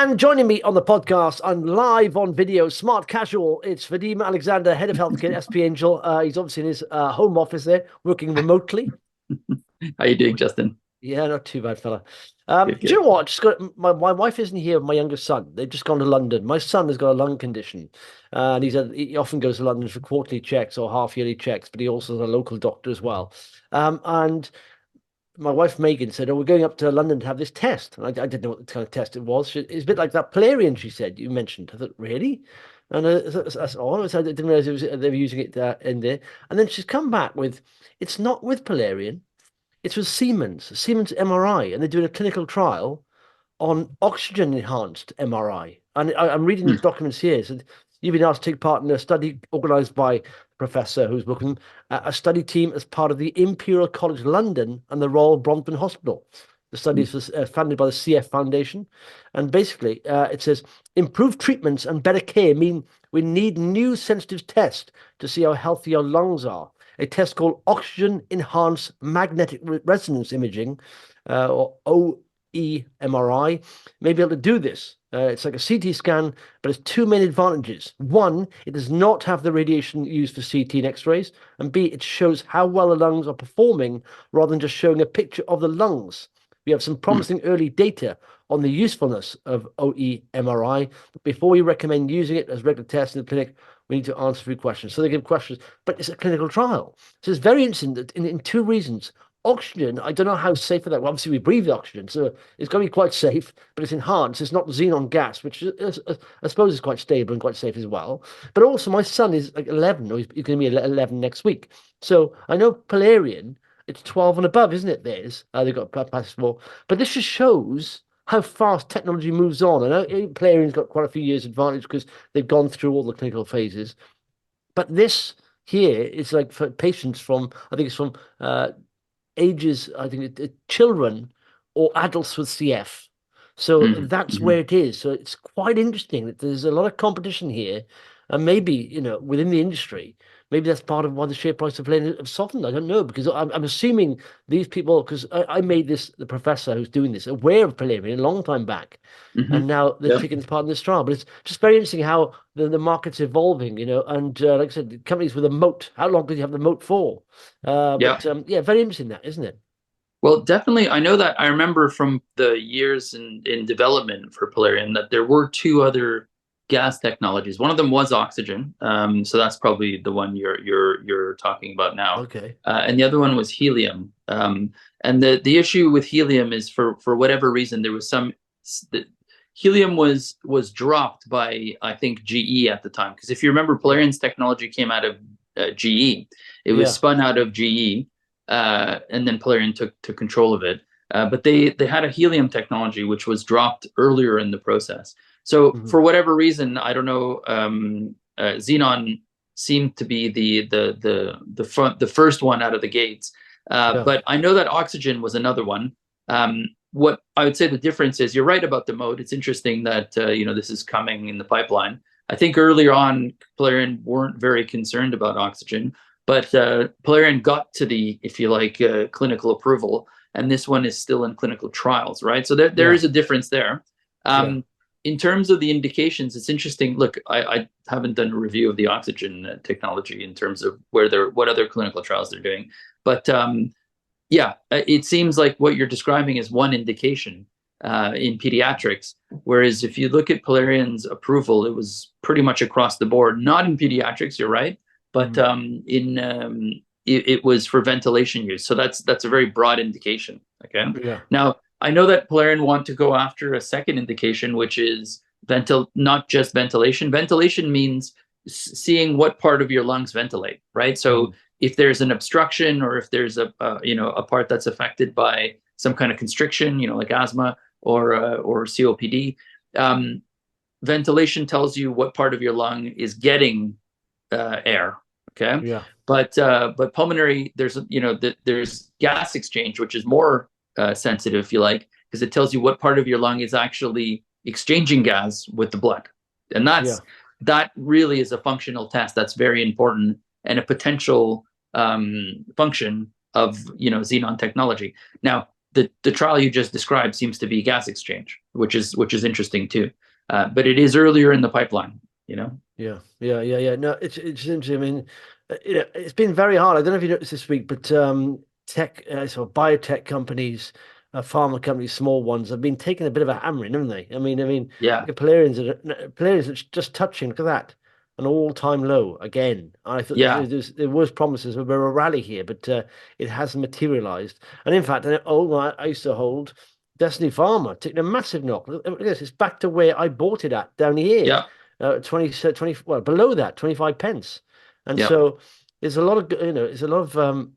And joining me on the podcast, I'm live on video, smart casual. It's Vadim Alexandre, head of healthcare at SP Angel. He's obviously in his home office there, working remotely. How you doing, Justin? Yeah, not too bad, fella. Good, Do you good. know what? Just got my wife isn't here. My youngest son. They've just gone to London. My son has got a lung condition, and he often goes to London for quarterly checks or half yearly checks. But he also has a local doctor as well. And my wife Megan said, "Oh, we're going up to London to have this test." And I didn't know what kind of test it was. It's a bit like that Polarean she said you mentioned. I thought, really? And that's all. So I didn't realize they were using it in there. And then she's come back with, it's not with Polarean. It's with Siemens MRI, and they're doing a clinical trial on oxygen enhanced MRI. And I'm reading Hmm. these documents here. So you've been asked to take part in a study organized by a professor who's looking at a study team as part of the Imperial College London and the Royal Brompton Hospital. The study is funded by the CF Foundation. And basically, it says improved treatments and better care mean we need new sensitive tests to see how healthy our lungs are. A test called oxygen enhanced magnetic resonance imaging, or EMRI, may be able to do this. It's like a CT scan, but it's two main advantages. One, it does not have the radiation used for CT and X-rays, and B, it shows how well the lungs are performing rather than just showing a picture of the lungs. We have some Hmm. promising early data on the usefulness of OEMRI, but before we recommend using it as regular tests in the clinic, we need to answer a few questions. So they give questions, but it's a clinical trial. So it's very interesting that in two reasons. Oxygen, I don't know how safe for that. Well, obviously, we breathe the oxygen, so it's going to be quite safe, but it's enhanced. It's not xenon gas, which I suppose is quite stable and quite safe as well. But also, my son is like 11, or he's going to be 11 next week. So I know Polarean, it's 12 and above, isn't it? Theirs. They've got passes for. But this just shows how fast technology moves on. I know Polarian's got quite a few years advantage because they've gone through all the clinical phases. But this here is like for patients from, I think it's from ages, I think children or adults with CF. So Hmm. that's Hmm. where it is. So it's quite interesting that there's a lot of competition here. And maybe, within the industry, maybe that's part of why the share price of Palladium have softened. I don't know, because I'm assuming these people, because I made the professor who's doing this, aware of Palladium a long time back. Hmm. And now they're Yep. taking part in this trial. But it's just very interesting how the market's evolving, and like I said, companies with a moat, how long do you have the moat for? Yeah. Yeah, very interesting that, isn't it? Well, definitely. I know that I remember from the years in development for Polarean that there were two other gas technologies. One of them was oxygen. So that's probably the one you're talking about now. Okay. And the other one was helium. And the issue with helium is for whatever reason there was some the, helium was dropped by I think GE at the time, because if you remember Yeah. Polarian's technology came out of GE. It was Yeah. spun out of GE, and then Polarean took control of it. But they had a helium technology which was dropped earlier in the process. So Mhm. for whatever reason, I don't know, xenon seemed to be the first one out of the gates. Yeah. But I know that oxygen was another one. What I would say the difference is, you're right about the mode. It's interesting that this is coming in the pipeline. I think earlier on, Polarean weren't very concerned about oxygen, but Polarean got to the, if you like, clinical approval, and this one is still in clinical trials, right? So there Yeah. is a difference there. Yeah. In terms of the indications, it's interesting. Look, I haven't done a review of the oxygen technology in terms of what other clinical trials they're doing, but yeah, it seems like what you're describing is one indication in pediatrics, whereas if you look at Polarian's approval, it was pretty much across the board. Not in pediatrics, you're right, but Mhm. it was for ventilation use. So that's a very broad indication. Okay. Yeah. Now I know that Polarian want to go after a second indication, which is not just ventilation. Ventilation means seeing what part of your lungs ventilate, right? So Mhm. if there's an obstruction, or if there's a part that's affected by some kind of constriction, like asthma or COPD, um, ventilation tells you what part of your lung is getting air. Okay, Yeah. but pulmonary, there's gas exchange, which is more sensitive, if you like, because it tells you what part of your lung is actually exchanging gas with the blood, and Yeah. that really is a functional test that's very important, and a potential function of xenon technology. Now, the trial you just described seems to be gas exchange, which is interesting too. But it is earlier in the pipeline, you know. Yeah. No, it's interesting. I mean, it's been very hard. I don't know if you noticed this week, but tech, sort of biotech companies, pharma companies, small ones, have been taking a bit of a hammering, haven't they? I mean, Yeah, Polarean's are just touching. Look at that, an all-time low again. I thought yeah, there was promises of a rally here, but it hasn't materialized. And in fact, I used to hold Destiny Pharma, taking a massive knock. Look at this. It's back to where I bought it at down here. yeah, 20, well, below that, 25 pence. And yeah, so there's a lot of, there's a lot of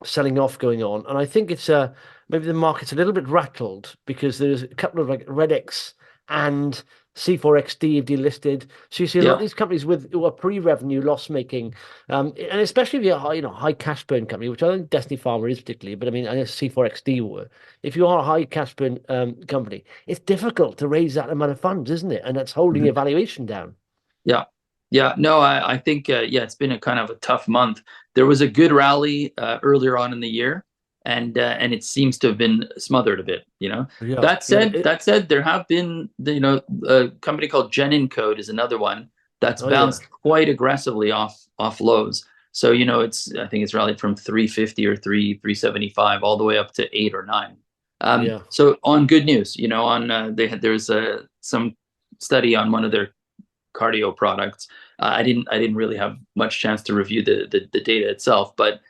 selling off going on. And I think it's maybe the market's a little bit rattled because there's a couple of like Redex and C4XD have delisted. So you see a lot of yeah, these companies who are pre-revenue loss making, and especially if you're a high cash burn company, which I don't think Destiny Pharma is particularly, but I mean I know C4XD were. If you are a high cash burn company, it's difficult to raise that amount of funds, isn't it? And that's holding your mhm, valuation down. yeah, yeah. No, I think yeah, it's been a kind of a tough month. There was a good rally earlier on in the year, and it seems to have been smothered a bit. You know. Yeah, That said, there have been a company called GENincode is another one that's oh yeah, bounced quite aggressively off lows. So I think it's rallied from 350 or 375 all the way up to 8 or 9. yeah, So on good news, on there's some study on one of their cardio products. I didn't really have much chance to review the data itself, but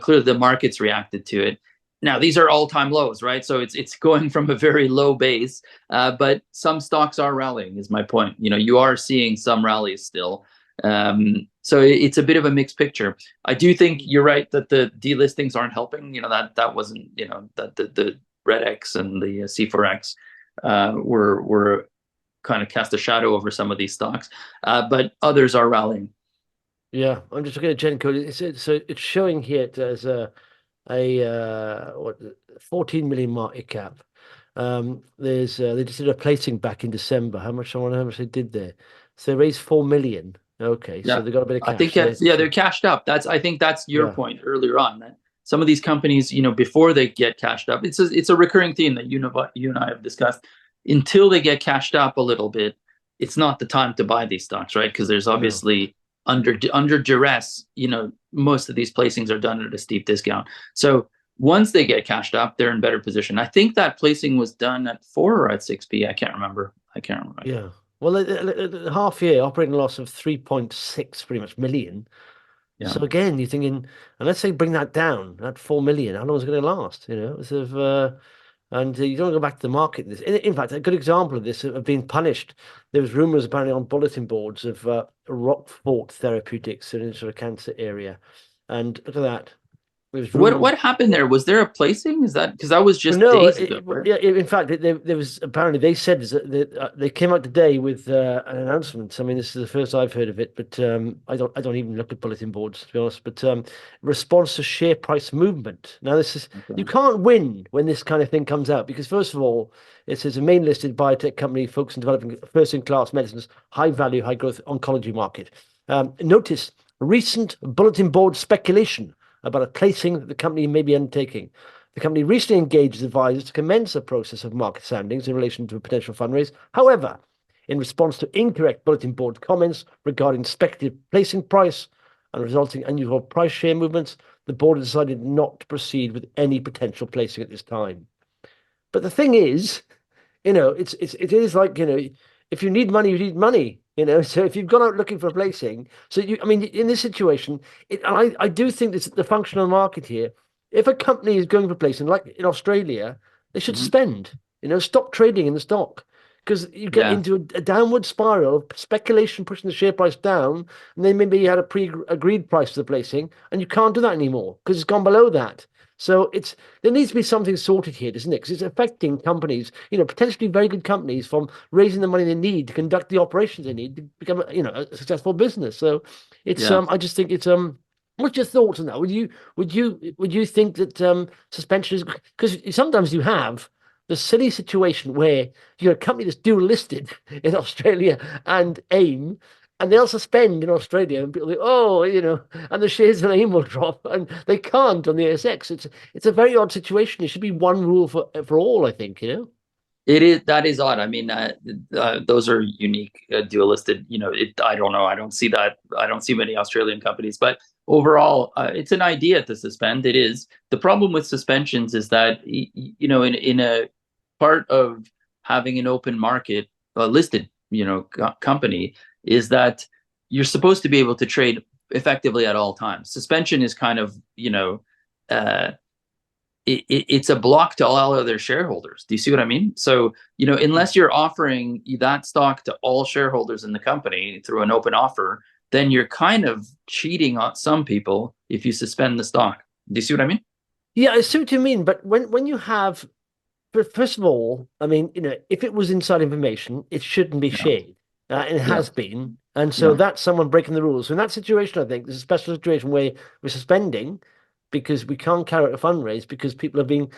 clearly the market's reacted to it. Now these are all-time lows, right? So it's going from a very low base, but some stocks are rallying. Is my point. You are seeing some rallies still. So it's a bit of a mixed picture. I do think you're right that the delistings aren't helping. That wasn't that the Redex and the C4X were kind of cast a shadow over some of these stocks, but others are rallying. yeah. I'm just looking at GenCode. So it's showing here as what 14 million market cap. There's they just did a placing back in December. I wonder how much they did there. So they raised 4 million. Okay, so Yeah, they got a bit of I think cash there. they're cashed up. I think that's your Yeah, point earlier on, that some of these companies, before they get cashed up, it's a recurring theme that you and I have discussed. Until they get cashed up a little bit, it's not the time to buy these stocks, right? Because there's no. obviously under duress, most of these placings are done at a steep discount. So once they get cashed up, they're in better position. I think that placing was done at 4 or at 6p. I can't remember. Yeah. Well, the half year operating loss of 3.6 pretty much million. Yeah. So again, you're thinking, and let's say bring that down, that 4 million, how long is it going to last? Sort of, and you don't go back to the market. In fact, a good example of this of being punished. There was rumors apparently on bulletin boards of Roquefort Therapeutics in sort of cancer area, and look at that. There was rumors. What happened there? Was there a placing? Is that because that was just No, days ago, right? yeah. In fact, there was apparently they said that they came out today with an announcement. I mean, this is the first I've heard of it, but I don't even look at bulletin boards to be honest. But response to share price movement. Now, this is you Okay. can't win when this kind of thing comes out because first of all, it says a main listed biotech company focused on developing first-in-class medicines, high value, high growth oncology market. Notice recent bulletin board speculation about a placing that the company may be undertaking. The company recently engaged advisors to commence a process of market soundings in relation to a potential fundraise. However, in response to incorrect bulletin board comments regarding speculative placing price and resulting unusual price share movements, the board has decided not to proceed with any potential placing at this time. But the thing is, it is like, if you need money, you need money, So if you've gone out looking for a placing, I mean, in this situation, and I do think this the functional market here. If a company is going for placing, like in Australia, they should Mhm. spend, stop trading in the stock because you get Yeah, into a downward spiral of speculation pushing the share price down, and then maybe you had a pre-agreed price for the placing, and you can't do that anymore because it's gone below that. So there needs to be something sorted here, doesn't it? Because it's affecting companies, potentially very good companies from raising the money they need to conduct the operations they need to become, a successful business. So yeah. I just think what's your thoughts on that? Would you think that suspension is because sometimes you have the silly situation where you're a company that's dual listed in Australia and AIM, and they'll suspend in Australia, and people think, oh, and the shares of AIM will drop, and they can't on the ASX. It's a very odd situation. It should be one rule for all, I think. It is that is odd. I mean, those are unique, dual listed. I don't know. I don't see that. I don't see many Australian companies, but overall, it's an idea to suspend. It is. The problem with suspensions is that in a part of having an open market, listed, company, is that you're supposed to be able to trade effectively at all times. Suspension is kind of, uh, it's a block to all other shareholders. Do you see what I mean? So, unless you're offering that stock to all shareholders in the company through an open offer, then you're kind of cheating on some people if you suspend the stock. Do you see what I mean? Yeah, I see what you mean. But when you have, but first of all, I mean, if it was inside information, it shouldn't be Yeah. shared. It Yeah. has been. And so Yeah. that's someone breaking the rules. So in that situation, I think there's a special situation where we're suspending because we can't carry out a fundraise because people are being,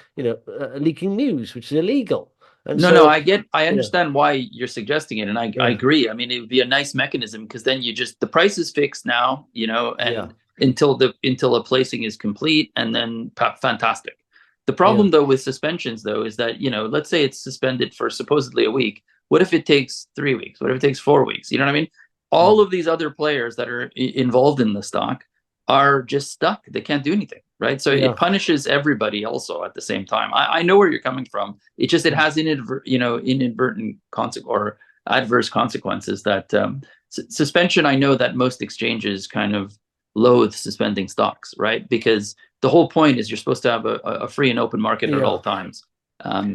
leaking news, which is illegal. And No, so, I you know, understand why you're suggesting it, and I yeah, agree. I mean, it would be a nice mechanism because then the price is fixed now, yeah, and until a placing is complete, and then fantastic. The yeah, problem though with suspensions though is that, let's say it's suspended for supposedly a week. What if it takes 3 weeks? What if it takes 4 weeks? You know what I mean? All mm, of these other players that are involved in the stock are just stuck. They can't do anything, right? So it yeah, punishes everybody also at the same time. I know where you're coming from. It mm, has inadvertent or adverse consequences that suspension. I know that most exchanges kind of loathe suspending stocks, right? Because the whole point is you're supposed to have a free and open market at yeah. all times.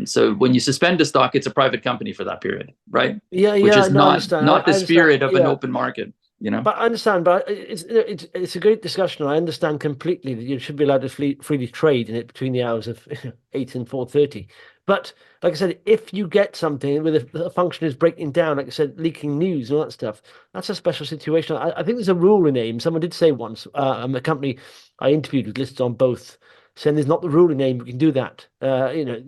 So when you suspend a stock, it's a private company for that period, right? Yeah, Which yeah, is no, I not understand. not the I understand. spirit of an Yeah. open market, But I understand, but it's a great discussion. I understand completely that you should be allowed to freely trade in it between the hours of 8 and 4:30. But like I said, if you get something where the function is breaking down, like I said, leaking news and all that stuff, that's a special situation. I think there's a rule in AIM. Someone did say once, a company I interviewed with listed on both, saying there's not the rule in AIM. You can do that.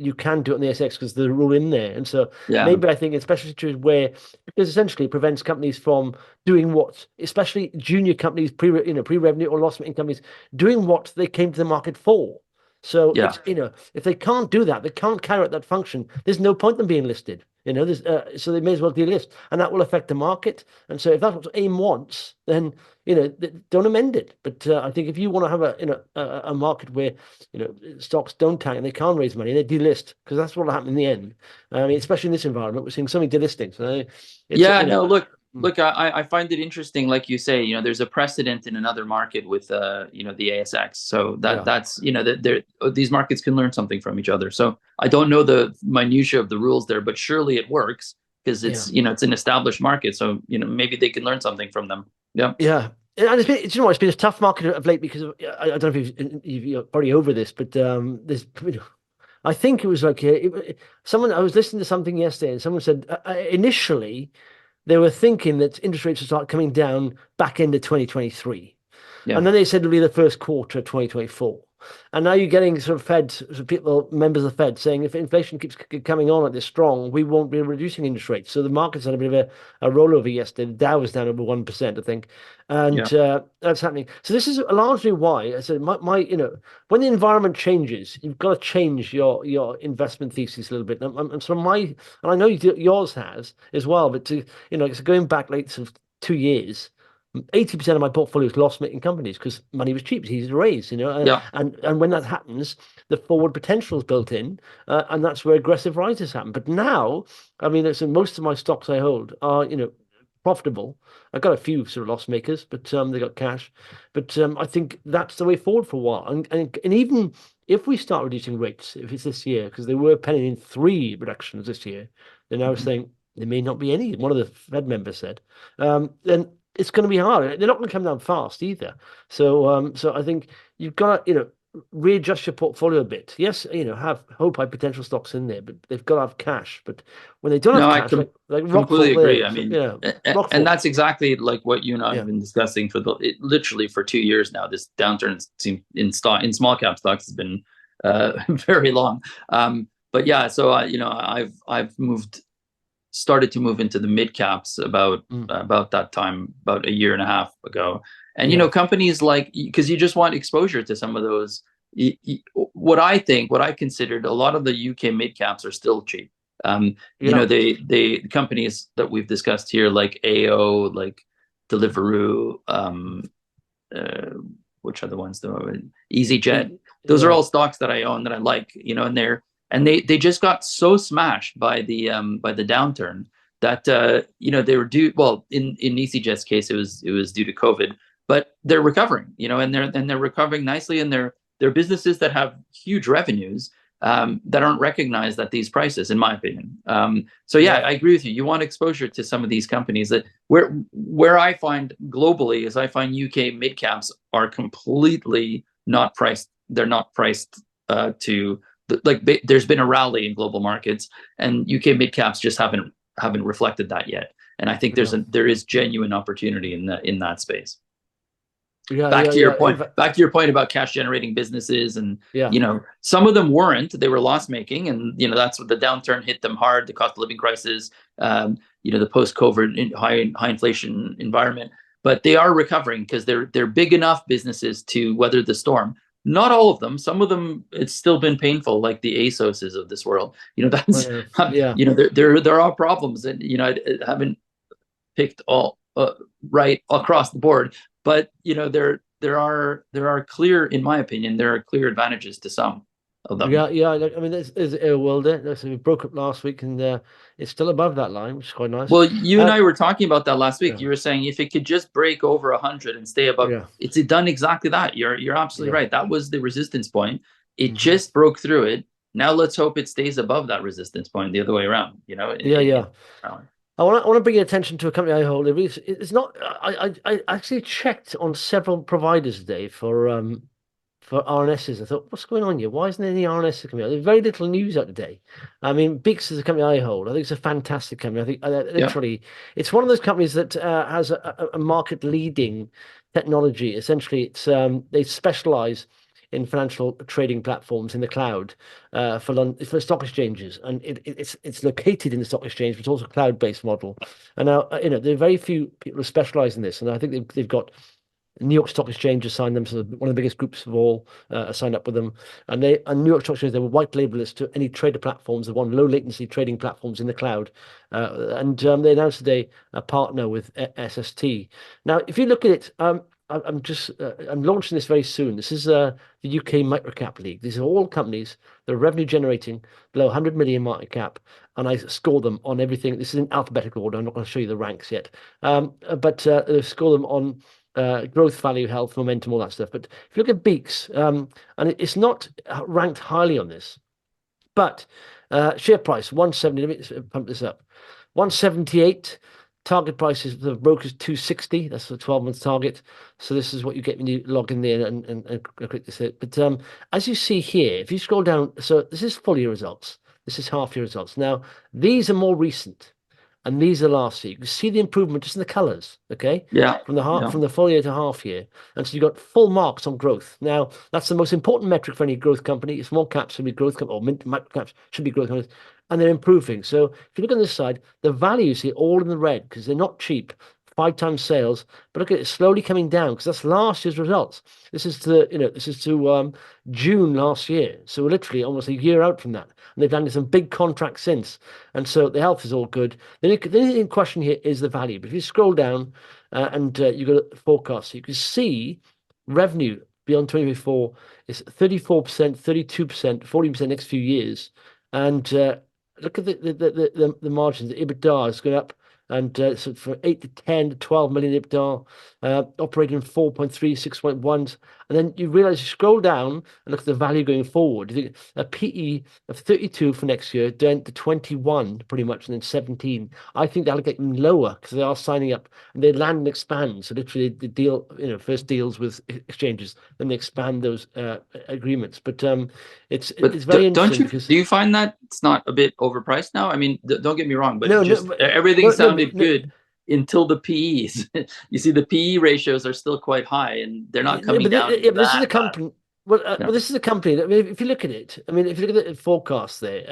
You can do it on the SX because there's a rule in there. And so yeah, maybe I think in special situations where, because essentially it prevents companies from doing what, especially junior companies, pre-revenue or loss-making companies, doing what they came to the market for. So yeah. if they can't do that, they can't carry out that function. There's no point in them being listed. So they may as well delist, and that will affect the market. And so if that's what AIM wants, then don't amend it. But I think if you want to have a market where stocks don't tank and they can't raise money, they delist because that's what will happen in the end. I mean, especially in this environment, we're seeing so many delistings. So it's Yeah, no, mm, look, I find it interesting, like you say, there's a precedent in another market with, the ASX. So yeah. that's, that there, these markets can learn something from each other. So I don't know the minutia of the rules there, but surely it works because Yeah. it's an established market. So, maybe they can learn something from them. Yeah. Yeah. And it's been a tough market of late because I don't know if you're probably over this, but there's, I think it was like someone, I was listening to something yesterday and someone said initially they were thinking that interest rates would start coming down back into 2023. Yeah. And then they said it'll be the first quarter of 2024. And now you're getting sort of Fed, sort of people, members of the Fed saying if inflation keeps coming on like this strong, we won't be reducing interest rates. So the market's had a bit of a rollover yesterday. The Dow was down over 1%, I think. Yeah. And that's happening. So this is largely why I said when the environment changes, you've got to change your investment thesis a little bit. And so and I know yours has as well, but it's going back like sort of 2 years. 80% of my portfolio is loss-making companies because money was cheap, it's easy to raise, Yeah. and when that happens, the forward potential is built in, and that's where aggressive rises happen. But now, I mean, so most of my stocks I hold are, profitable. I've got a few sort of loss makers, but they got cash. But I think that's the way forward for a while. And even if we start reducing rates, if it's this year, because they were penning in 3 reductions this year, they're now Mhm. saying there may not be any. One of the Fed members said, then it's going to be hard. They're not going to come down fast either. So I think you've got to, readjust your portfolio a bit. Yes, have high potential stocks in there, but they've got to have cash. But when they don't No, have I cash, like completely Roquefort agree. there, I so, mean, and Roquefort, that's exactly like what you and I have yeah, been discussing for literally for 2 years now. This downturn seems in small cap stocks has been very long. But yeah, so I've moved started to move into the mid caps about Mm. about that time, about a year and a half ago. And Yeah. companies like, because you just want exposure to some of those. What I considered, a lot of the UK mid caps are still cheap. Yeah. They companies that we've discussed here, like AO, like Deliveroo, which are the ones though? EasyJet. Those are Yeah. all stocks that I own that I like, and they just got so smashed by the downturn that they were due. Well, in EasyJet's case, it was due to COVID, but they're recovering, and they're recovering nicely, and they're businesses that have huge revenues that aren't recognized at these prices, in my opinion. So yeah, I agree with you. You want exposure to some of these companies that where I find globally is I find UK mid caps are completely not priced. They're not priced to there's been a rally in global markets, and UK mid caps just haven't reflected that yet. And I think there is genuine opportunity in that space. Back to your point about cash generating businesses, and some of them weren't. They were loss making, and that's what the downturn hit them hard. The cost of living crisis, the post COVID high inflation environment. But they are recovering because they're big enough businesses to weather the storm. Not all of them. Some of them, it's still been painful, like the ASOSs of this world. That's there are problems, and I haven't picked all right across the board. But there are clear, in my opinion, there are clear advantages to some of them. Yeah. I mean, there's a world there. So we broke up last week, and it's still above that line, which is quite nice. Well, you and I were talking about that last week. You were saying if it could just break over 100 and stay above, it's done exactly that. You're absolutely right. That was the resistance point. It just broke through it. Now let's hope it stays above that resistance point the other way around. I want to bring your attention to a company I hold. It's not. I actually checked on several providers today for RNSs. I thought, what's going on here? Why isn't there any RNSs coming out? There's very little news out today. I mean, Beeks is a company I hold. I think it's a fantastic company. I think literally, it's one of those companies that has a market leading technology. Essentially, it's they specialize in financial trading platforms in the cloud for stock exchanges, and it's located in the stock exchange, but it's also a cloud-based model. And now there are very few people who specialize in this, and I think they've got New York Stock Exchange assigned them, so one of the biggest groups of all signed up with them. And New York Stock Exchange, they were white label list to any trader platforms, they want low latency trading platforms in the cloud. And they announced today a partner with SST. Now, if you look at it, I'm launching this very soon. This is the UK MicroCap League. These are all companies that are revenue generating below 100 million market cap, and I score them on everything. This is in alphabetical order. I'm not going to show you the ranks yet, but score them on growth, value, health, momentum, all that stuff. But if you look at Beeks, and it's not ranked highly on this, but share price 170. Let me pump this up. 178. Target price is the broker's 260. That's the 12-month target. So this is what you get when you log in there and click this. But as you see here, if you scroll down, so this is full year results. This is half year results. Now, these are more recent, and these are last year. You can see the improvement just in the colors, okay? Yeah. From the full year to half year. And so you got full marks on growth. Now, that's the most important metric for any growth company. Small caps should be growth companies, or micro caps should be growth companies. And they're improving. So if you look on this side, the values here all in the red because they're not cheap. 5 times sales, but look at it slowly coming down because that's last year's results. This is to June last year, so we're literally almost a year out from that, and they've landed some big contracts since, and so the health is all good. The only question here is the value. But if you scroll down and you got a forecast, you can see revenue beyond 2024 is 34%, 32%, 40% next few years, and look at the margins. The EBITDA is going up. And so from 8 to 10 to 12 million EBITDA, operating 4.3, 6.1. And then you realize you scroll down and look at the value going forward. You think a PE of 32 for next year, down to 21 pretty much, and then 17. I think that'll get even lower because they are signing up and they land and expand. So literally the deal, first deals with exchanges, then they expand those agreements. But it's very interesting. Do you find that it's not a bit overpriced now? I mean, don't get me wrong, but everything sounded good until the PEs. You see, the PE ratios are still quite high, and they're not coming down. But this is a company. Well, this is a company that, I mean, if you look at it, I mean, if you look at the forecast there,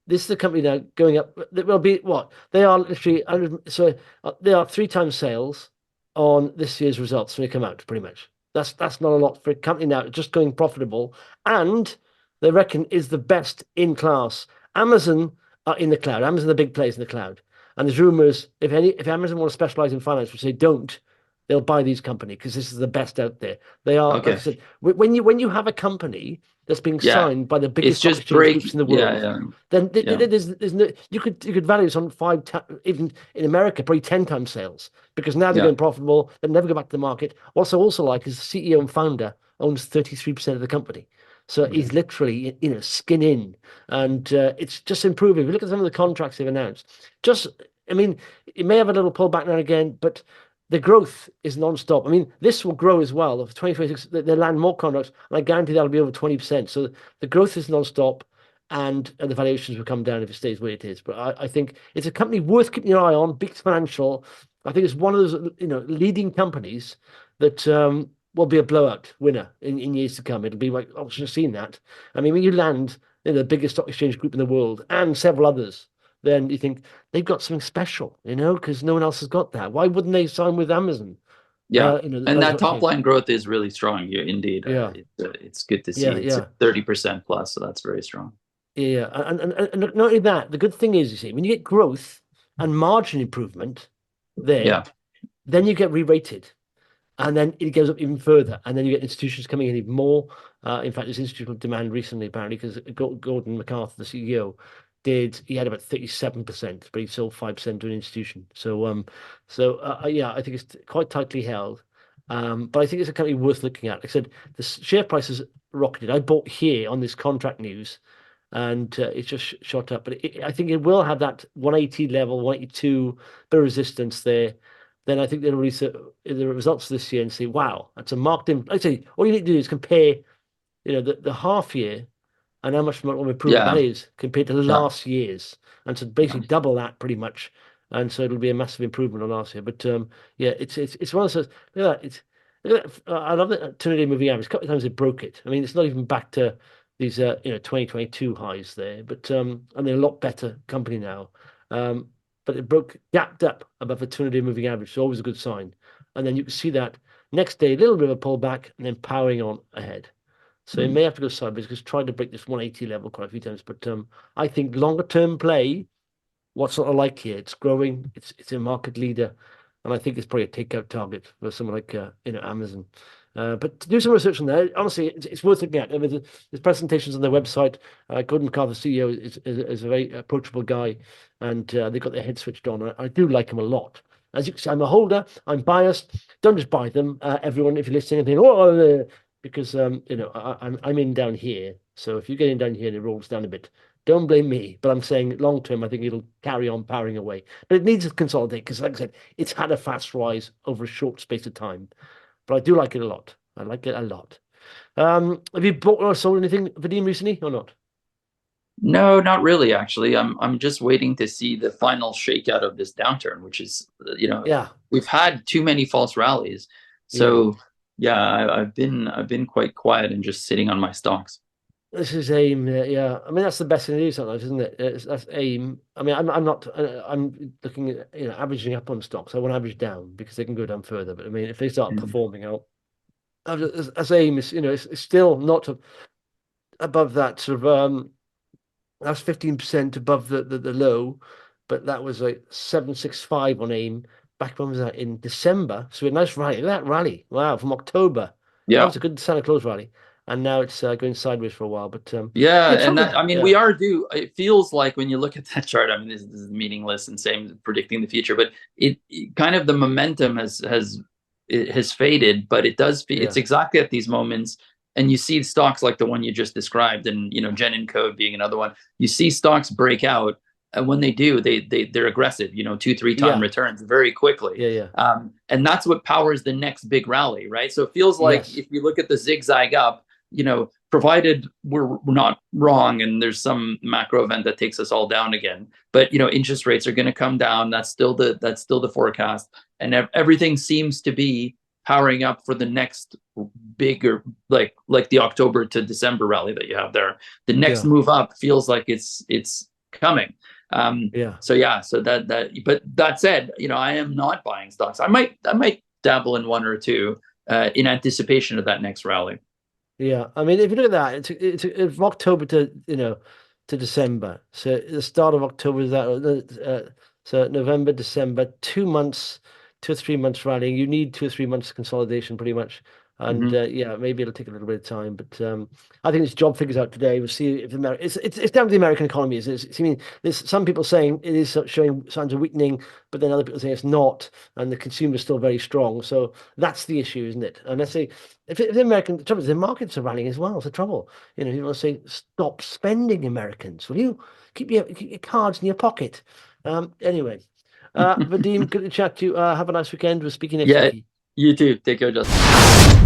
this is the company now going up. It will be what they are literally. So they are 3 times sales on this year's results when they come out. Pretty much. That's not a lot for a company now. Just going profitable, and they reckon is the best in class. Amazon are in the cloud. Amazon are the big players in the cloud. And there's rumors if Amazon want to specialize in finance, which they don't, they'll buy these companies because this is the best out there. They are, like I Okay. said, when you have a company that's being Yeah. signed by the It's biggest stock just exchange groups in the yeah, world, yeah, then yeah, there's no you could value this on even in America probably 10 times sales because now they're yeah, going profitable. They'll never go back to the market. What's also like is the CEO and founder owns 33% of the company. So okay. he's literally, skin in, and it's just improving. If you look at some of the contracts they've announced, just, I mean, it may have a little pullback now and again, but the growth is non-stop. I mean, this will grow as well. Of 2026, they land more contracts, and I guarantee that'll be over 20%. So the growth is non-stop, and the valuations will come down if it stays where it is. But I think it's a company worth keeping your eye on. Beeks Financial, I think it's one of those leading companies that will be a blowout winner in years to come. It'll be like I've just seen that. I mean, when you land in the biggest stock exchange group in the world and several others, then you think they've got something special, because no one else has got that. Why wouldn't they sign with Amazon? Yeah. The And largest that stock top exchange. line growth is really strong here, indeed. Yeah, It's good to see. yeah, It's yeah, 30% plus, so that's very strong. yeah. And not only that, the good thing is, you see, when you get growth and margin improvement there, Yeah. then you get re-rated. And then it goes up even further. And then you get institutions coming in even more. In fact, there's institutional demand recently, apparently, because Gordon MacArthur, the CEO, he had about 37%, but he sold 5% to an institution. So yeah, I think it's quite tightly held. But I think it's a company worth looking at. Like I said, the share price has rocketed. I bought here on this contract news, and it's just shot up. But I think it will have that 180 level, 182 bit of resistance there. Then I think they'll release the results this year and say, wow, that's a marked in. I say all you need to do is compare, the half year and how much more of improvement that Yeah. is compared to Yeah. last year's, and so Yeah. basically double that pretty much, and so it'll be a massive improvement on last year. But yeah, it's one of those. Look at that. Look at that. I love that 200-day moving average. A couple of times it broke it. I mean, it's not even back to these 2022 highs there, but and they're a lot better company now. Um, but it gapped up above a 200-day moving average, so always a good sign. And then you can see that next day, a little bit of a pullback, and then powering on ahead. So it Mm. may have to go sideways because tried to break this 180 level quite a few times. But I think longer term play, what's sort of like here, it's growing, it's a market leader, and I think it's probably a takeout target for someone like Amazon. But to do some research on that, honestly, it's worth looking at. I mean, there's presentations on their website. Gordon MacArthur, CEO, is a very approachable guy, and they've got their head switched on. I do like him a lot. As you can see, I'm a holder. I'm biased. Don't just buy them, everyone. If you're listening and thinking, because I'm in down here. So if you get in down here and it rolls down a bit, don't blame me. But I'm saying long term, I think it'll carry on powering away. But it needs to consolidate because, like I said, it's had a fast rise over a short space of time. But I do like it a lot. I like it a lot. Have you bought or sold anything, Vadim, recently or not? No, not really, actually. I'm just waiting to see the final shakeout of this downturn, which is, Yeah, we've had too many false rallies. yeah. So yeah, I've been quite quiet and just sitting on my stocks. This is aim. Yeah, I mean that's the best thing to do sometimes, isn't it? That's aim. I mean, I'm not. I'm looking at averaging up on stocks. I want to average down because they can go down further. But I mean, if they start Mm. performing out, as aim is, it's still not above that sort of that's 15% above the low, but that was like 765 on AIM. Back when was that? In December. So we had a nice rally. Look at that rally. Wow, from October. That Yeah. was a good Santa Claus rally. And now it's going sideways for a while. But Yeah, yeah, and something. that, I mean, Yeah, we are due. It feels like when you look at that chart, I mean, this is meaningless and same predicting the future, but it kind of the momentum has faded, but it does. It's yeah, exactly at these moments, and you see stocks like the one you just described, and GENincode being another one. You see stocks break out, and when they do, they're aggressive. 2-3 time yeah, returns very quickly, yeah, yeah. and that's what powers the next big rally, right? So it feels like Yes. if you look at the zigzag up, provided we're not wrong and there's some macro event that takes us all down again, but interest rates are going to come down. That's still the forecast, and everything seems to be powering up for the next bigger, like the October to December rally that you have there. The next Yeah. move up feels like it's coming. Yeah. So but that said, I am not buying stocks. I might dabble in one or two in anticipation of that next rally. Yeah, I mean, if you look at that, it's from October to December. So the start of October is that. So November, December, 2 months, 2 or 3 months rallying. You need 2 or 3 months of consolidation, pretty much. And yeah, maybe it'll take a little bit of time, but I think this job figures out today. We'll see if America. It's down to the American economy. I mean, there's some people saying it is showing signs of weakening, but then other people saying it's not, and the consumer is still very strong. So that's the issue, isn't it? And let's say if the American, the trouble is the markets are rallying as well. It's the trouble. You want to say stop spending, Americans. Will you keep your cards in your pocket? Anyway, Vadim, good to chat to you. Have a nice weekend. We'll speak to you next Yeah, week. you too. Take care, Justin.